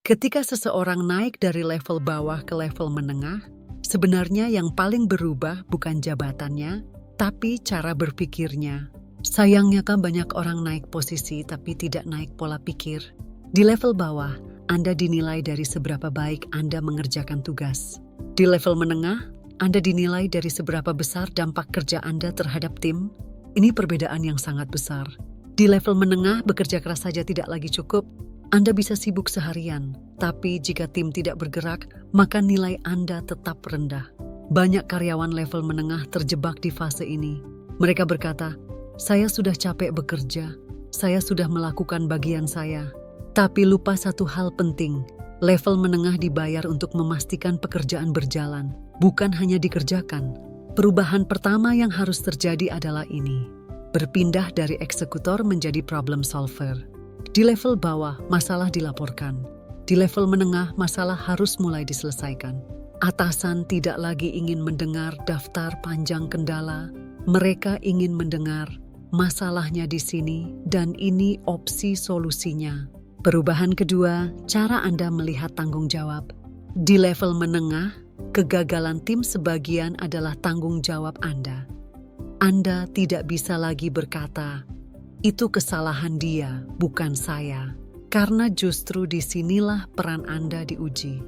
Ketika seseorang naik dari level bawah ke level menengah, sebenarnya yang paling berubah bukan jabatannya, tapi cara berpikirnya. Sayangnya kan banyak orang naik posisi tapi tidak naik pola pikir. Di level bawah, Anda dinilai dari seberapa baik Anda mengerjakan tugas. Di level menengah, Anda dinilai dari seberapa besar dampak kerja Anda terhadap tim. Ini perbedaan yang sangat besar. Di level menengah, bekerja keras saja tidak lagi cukup. Anda bisa sibuk seharian, tapi jika tim tidak bergerak, maka nilai Anda tetap rendah. Banyak karyawan level menengah terjebak di fase ini. Mereka berkata, "Saya sudah capek bekerja, saya sudah melakukan bagian saya." Tapi lupa satu hal penting, level menengah dibayar untuk memastikan pekerjaan berjalan, bukan hanya dikerjakan. Perubahan pertama yang harus terjadi adalah ini. Berpindah dari eksekutor menjadi problem solver. Di level bawah, masalah dilaporkan. Di level menengah, masalah harus mulai diselesaikan. Atasan tidak lagi ingin mendengar daftar panjang kendala. Mereka ingin mendengar masalahnya di sini dan ini opsi solusinya. Perubahan kedua, cara Anda melihat tanggung jawab. Di level menengah, kegagalan tim sebagian adalah tanggung jawab Anda. Anda tidak bisa lagi berkata, "Itu kesalahan dia, bukan saya." Karena justru disinilah peran Anda diuji.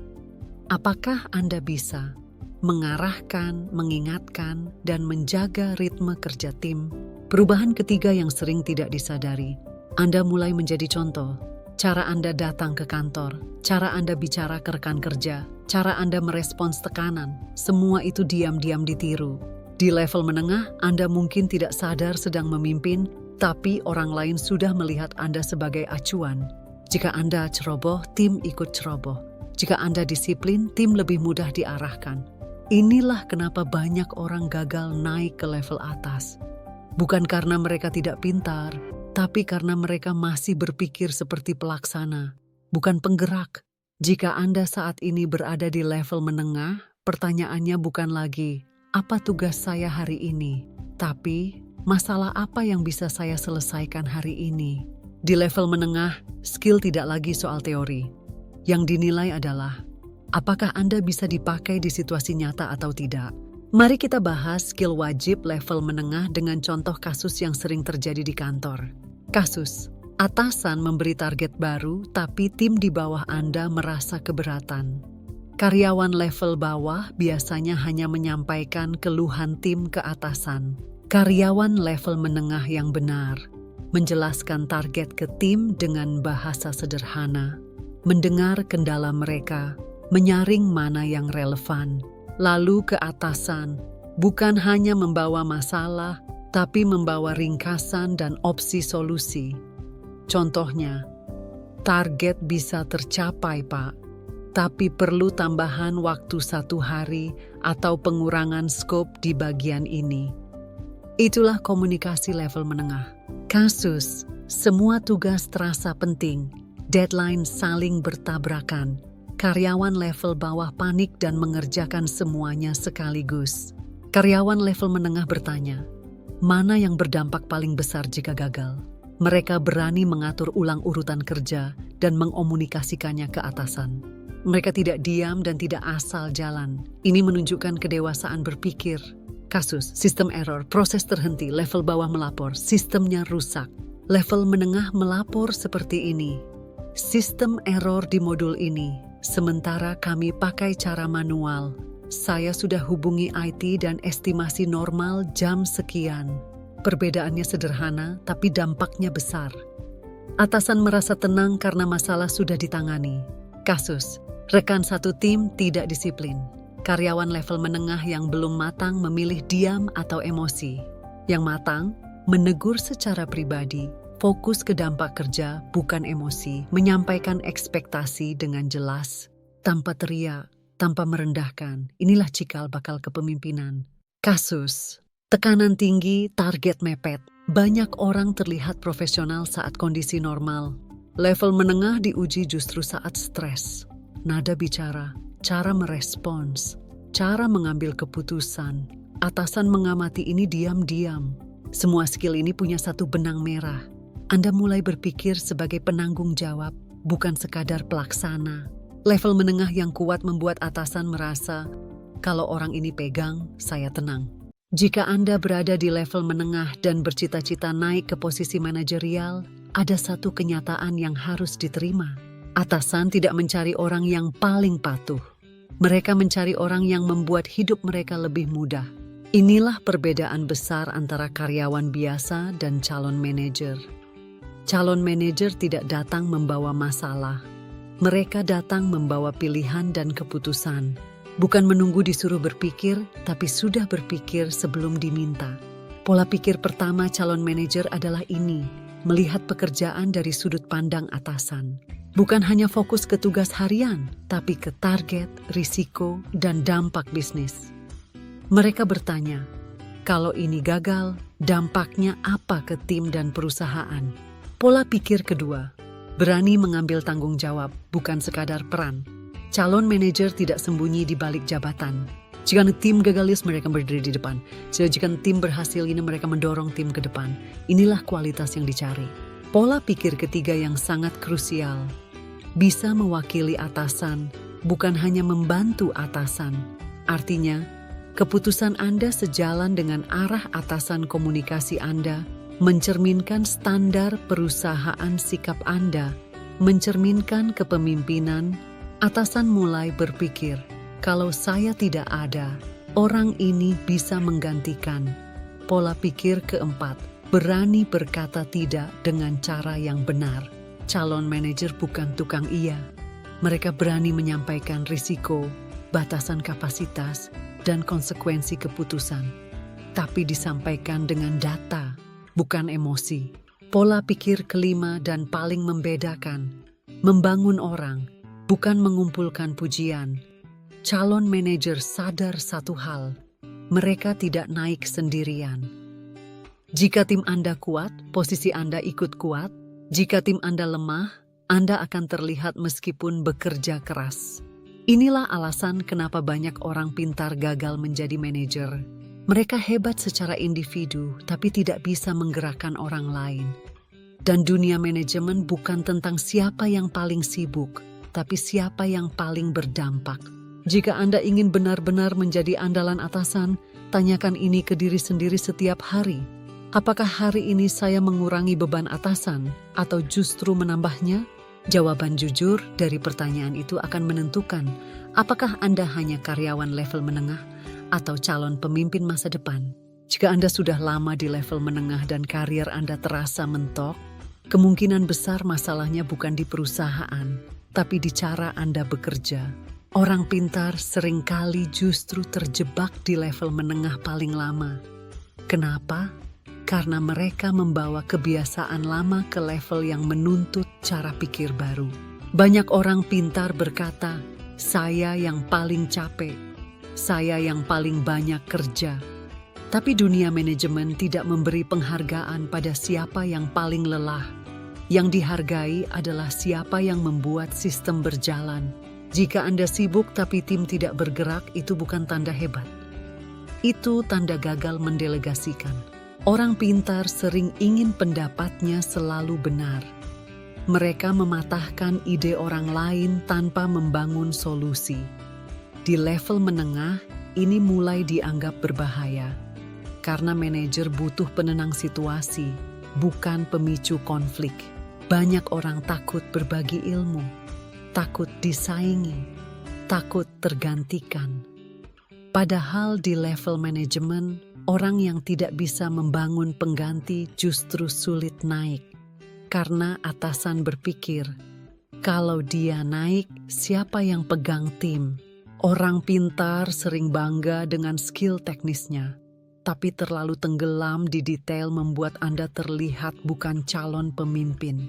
Apakah Anda bisa mengarahkan, mengingatkan, dan menjaga ritme kerja tim? Perubahan ketiga yang sering tidak disadari. Anda mulai menjadi contoh. Cara Anda datang ke kantor, cara Anda bicara ke rekan kerja, cara Anda merespons tekanan, semua itu diam-diam ditiru. Di level menengah, Anda mungkin tidak sadar sedang memimpin, tapi orang lain sudah melihat Anda sebagai acuan. Jika Anda ceroboh, tim ikut ceroboh. Jika Anda disiplin, tim lebih mudah diarahkan. Inilah kenapa banyak orang gagal naik ke level atas. Bukan karena mereka tidak pintar, tapi karena mereka masih berpikir seperti pelaksana, bukan penggerak. Jika Anda saat ini berada di level menengah, pertanyaannya bukan lagi, "Apa tugas saya hari ini?" Tapi, "Masalah apa yang bisa saya selesaikan hari ini?" Di level menengah, skill tidak lagi soal teori. Yang dinilai adalah, apakah Anda bisa dipakai di situasi nyata atau tidak. Mari kita bahas skill wajib level menengah dengan contoh kasus yang sering terjadi di kantor. Kasus, atasan memberi target baru tapi tim di bawah Anda merasa keberatan. Karyawan level bawah biasanya hanya menyampaikan keluhan tim ke atasan. Karyawan level menengah yang benar menjelaskan target ke tim dengan bahasa sederhana, mendengar kendala mereka, menyaring mana yang relevan, lalu ke atasan, bukan hanya membawa masalah, tapi membawa ringkasan dan opsi solusi. Contohnya, "Target bisa tercapai, Pak, tapi perlu tambahan waktu 1 hari atau pengurangan skop di bagian ini." Itulah komunikasi level menengah. Kasus, semua tugas terasa penting, deadline saling bertabrakan. Karyawan level bawah panik dan mengerjakan semuanya sekaligus. Karyawan level menengah bertanya, mana yang berdampak paling besar jika gagal? Mereka berani mengatur ulang urutan kerja dan mengomunikasikannya ke atasan. Mereka tidak diam dan tidak asal jalan. Ini menunjukkan kedewasaan berpikir. Kasus, sistem error, proses terhenti, level bawah melapor, sistemnya rusak. Level menengah melapor seperti ini. Sistem error di modul ini, sementara kami pakai cara manual. Saya sudah hubungi IT dan estimasi normal jam sekian. Perbedaannya sederhana, tapi dampaknya besar. Atasan merasa tenang karena masalah sudah ditangani. Kasus, rekan satu tim tidak disiplin. Karyawan level menengah yang belum matang memilih diam atau emosi. Yang matang, menegur secara pribadi, fokus ke dampak kerja, bukan emosi, menyampaikan ekspektasi dengan jelas, tanpa teriak, tanpa merendahkan. Inilah cikal bakal kepemimpinan. Kasus, tekanan tinggi, target mepet. Banyak orang terlihat profesional saat kondisi normal. Level menengah diuji justru saat stres. Nada bicara, cara merespons, cara mengambil keputusan. Atasan mengamati ini diam-diam. Semua skill ini punya satu benang merah. Anda mulai berpikir sebagai penanggung jawab, bukan sekadar pelaksana. Level menengah yang kuat membuat atasan merasa, kalau orang ini pegang, saya tenang. Jika Anda berada di level menengah dan bercita-cita naik ke posisi manajerial, ada satu kenyataan yang harus diterima. Atasan tidak mencari orang yang paling patuh. Mereka mencari orang yang membuat hidup mereka lebih mudah. Inilah perbedaan besar antara karyawan biasa dan calon manajer. Calon manajer tidak datang membawa masalah. Mereka datang membawa pilihan dan keputusan. Bukan menunggu disuruh berpikir, tapi sudah berpikir sebelum diminta. Pola pikir pertama calon manajer adalah ini, melihat pekerjaan dari sudut pandang atasan. Bukan hanya fokus ke tugas harian, tapi ke target, risiko, dan dampak bisnis. Mereka bertanya, kalau ini gagal, dampaknya apa ke tim dan perusahaan? Pola pikir kedua, berani mengambil tanggung jawab, bukan sekadar peran. Calon manajer tidak sembunyi di balik jabatan. Jika tim gagal, mereka berdiri di depan. Jika tim berhasil, mereka mendorong tim ke depan. Inilah kualitas yang dicari. Pola pikir ketiga yang sangat krusial, bisa mewakili atasan, bukan hanya membantu atasan. Artinya, keputusan Anda sejalan dengan arah atasan komunikasi Anda, mencerminkan standar perusahaan sikap Anda, mencerminkan kepemimpinan. Atasan mulai berpikir, kalau saya tidak ada, orang ini bisa menggantikan. Pola pikir keempat, berani berkata tidak dengan cara yang benar. Calon manajer bukan tukang iya. Mereka berani menyampaikan risiko, batasan kapasitas, dan konsekuensi keputusan. Tapi disampaikan dengan data, bukan emosi. Pola pikir kelima dan paling membedakan, membangun orang, bukan mengumpulkan pujian. Calon manajer sadar satu hal, mereka tidak naik sendirian. Jika tim Anda kuat, posisi Anda ikut kuat. Jika tim Anda lemah, Anda akan terlihat meskipun bekerja keras. Inilah alasan kenapa banyak orang pintar gagal menjadi manajer. Mereka hebat secara individu, tapi tidak bisa menggerakkan orang lain. Dan dunia manajemen bukan tentang siapa yang paling sibuk, tapi siapa yang paling berdampak. Jika Anda ingin benar-benar menjadi andalan atasan, tanyakan ini ke diri sendiri setiap hari. Apakah hari ini saya mengurangi beban atasan atau justru menambahnya? Jawaban jujur dari pertanyaan itu akan menentukan apakah Anda hanya karyawan level menengah atau calon pemimpin masa depan. Jika Anda sudah lama di level menengah dan karier Anda terasa mentok, kemungkinan besar masalahnya bukan di perusahaan, tapi di cara Anda bekerja. Orang pintar seringkali justru terjebak di level menengah paling lama. Kenapa? Karena mereka membawa kebiasaan lama ke level yang menuntut cara pikir baru. Banyak orang pintar berkata, saya yang paling capek, saya yang paling banyak kerja. Tapi dunia manajemen tidak memberi penghargaan pada siapa yang paling lelah. Yang dihargai adalah siapa yang membuat sistem berjalan. Jika Anda sibuk tapi tim tidak bergerak, itu bukan tanda hebat. Itu tanda gagal mendelegasikan. Orang pintar sering ingin pendapatnya selalu benar. Mereka mematahkan ide orang lain tanpa membangun solusi. Di level menengah, ini mulai dianggap berbahaya. Karena manajer butuh penenang situasi, bukan pemicu konflik. Banyak orang takut berbagi ilmu, takut disaingi, takut tergantikan. Padahal di level manajemen, orang yang tidak bisa membangun pengganti justru sulit naik. Karena atasan berpikir, kalau dia naik, siapa yang pegang tim? Orang pintar sering bangga dengan skill teknisnya, tapi terlalu tenggelam di detail membuat Anda terlihat bukan calon pemimpin.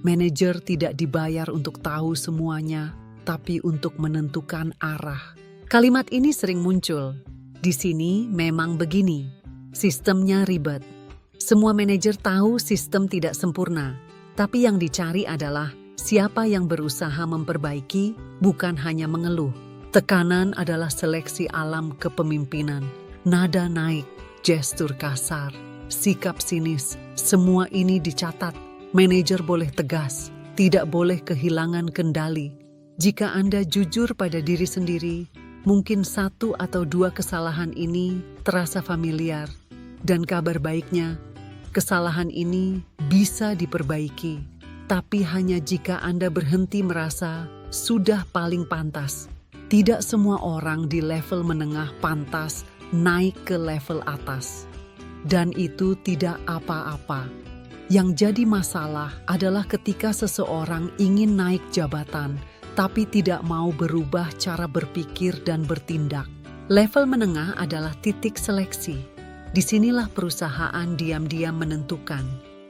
Manajer tidak dibayar untuk tahu semuanya, tapi untuk menentukan arah. Kalimat ini sering muncul. Di sini memang begini. Sistemnya ribet. Semua manajer tahu sistem tidak sempurna, tapi yang dicari adalah siapa yang berusaha memperbaiki, bukan hanya mengeluh. Tekanan adalah seleksi alam kepemimpinan. Nada naik, gestur kasar, sikap sinis, semua ini dicatat. Manajer boleh tegas, tidak boleh kehilangan kendali. Jika Anda jujur pada diri sendiri, mungkin 1 atau 2 kesalahan ini terasa familiar. Dan kabar baiknya, kesalahan ini bisa diperbaiki. Tapi hanya jika Anda berhenti merasa sudah paling pantas. Tidak semua orang di level menengah pantas naik ke level atas. Dan itu tidak apa-apa. Yang jadi masalah adalah ketika seseorang ingin naik jabatan, tapi tidak mau berubah cara berpikir dan bertindak. Level menengah adalah titik seleksi. Disinilah perusahaan diam-diam menentukan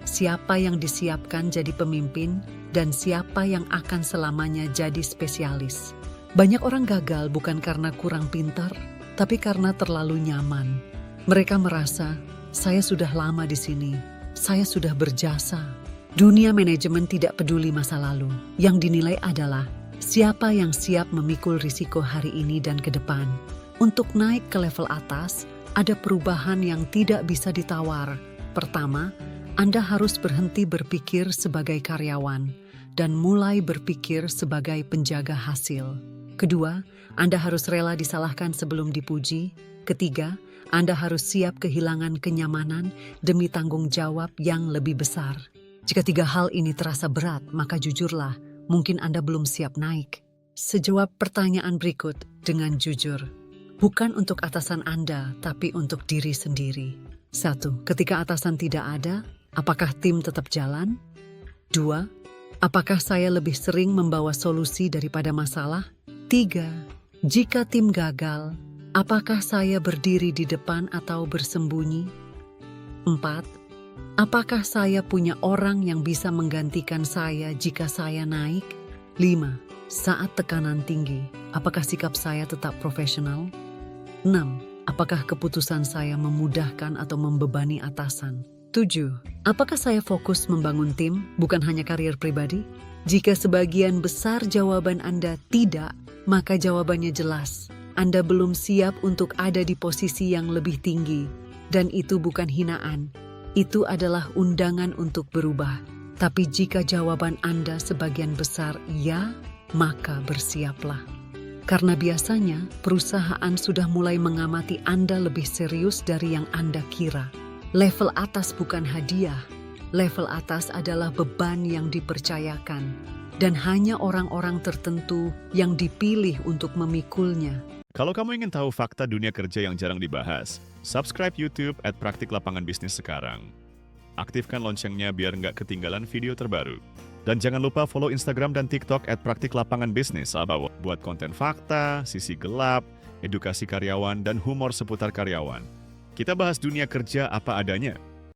siapa yang disiapkan jadi pemimpin dan siapa yang akan selamanya jadi spesialis. Banyak orang gagal bukan karena kurang pintar, tapi karena terlalu nyaman. Mereka merasa, saya sudah lama di sini, saya sudah berjasa. Dunia manajemen tidak peduli masa lalu. Yang dinilai adalah siapa yang siap memikul risiko hari ini dan ke depan. Untuk naik ke level atas, ada perubahan yang tidak bisa ditawar. Pertama, Anda harus berhenti berpikir sebagai karyawan dan mulai berpikir sebagai penjaga hasil. Kedua, Anda harus rela disalahkan sebelum dipuji. Ketiga, Anda harus siap kehilangan kenyamanan demi tanggung jawab yang lebih besar. Jika 3 hal ini terasa berat, maka jujurlah, mungkin Anda belum siap naik. Sejawab pertanyaan berikut dengan jujur. Bukan untuk atasan Anda, tapi untuk diri sendiri. 1. Ketika atasan tidak ada, apakah tim tetap jalan? 2. Apakah saya lebih sering membawa solusi daripada masalah? 3. Jika tim gagal, apakah saya berdiri di depan atau bersembunyi? 4. Apakah saya punya orang yang bisa menggantikan saya jika saya naik? 5. Saat tekanan tinggi, apakah sikap saya tetap profesional? 6. Apakah keputusan saya memudahkan atau membebani atasan? 7. Apakah saya fokus membangun tim, bukan hanya karier pribadi? Jika sebagian besar jawaban Anda tidak, maka jawabannya jelas. Anda belum siap untuk ada di posisi yang lebih tinggi. Dan itu bukan hinaan. Itu adalah undangan untuk berubah. Tapi jika jawaban Anda sebagian besar ya, maka bersiaplah. Karena biasanya perusahaan sudah mulai mengamati Anda lebih serius dari yang Anda kira. Level atas bukan hadiah. Level atas adalah beban yang dipercayakan. Dan hanya orang-orang tertentu yang dipilih untuk memikulnya. Kalau kamu ingin tahu fakta dunia kerja yang jarang dibahas, subscribe YouTube @Praktik Lapangan Bisnis sekarang. Aktifkan loncengnya biar nggak ketinggalan video terbaru. Dan jangan lupa follow Instagram dan TikTok @Praktik Lapangan Bisnis buat konten fakta, sisi gelap, edukasi karyawan, dan humor seputar karyawan. Kita bahas dunia kerja apa adanya.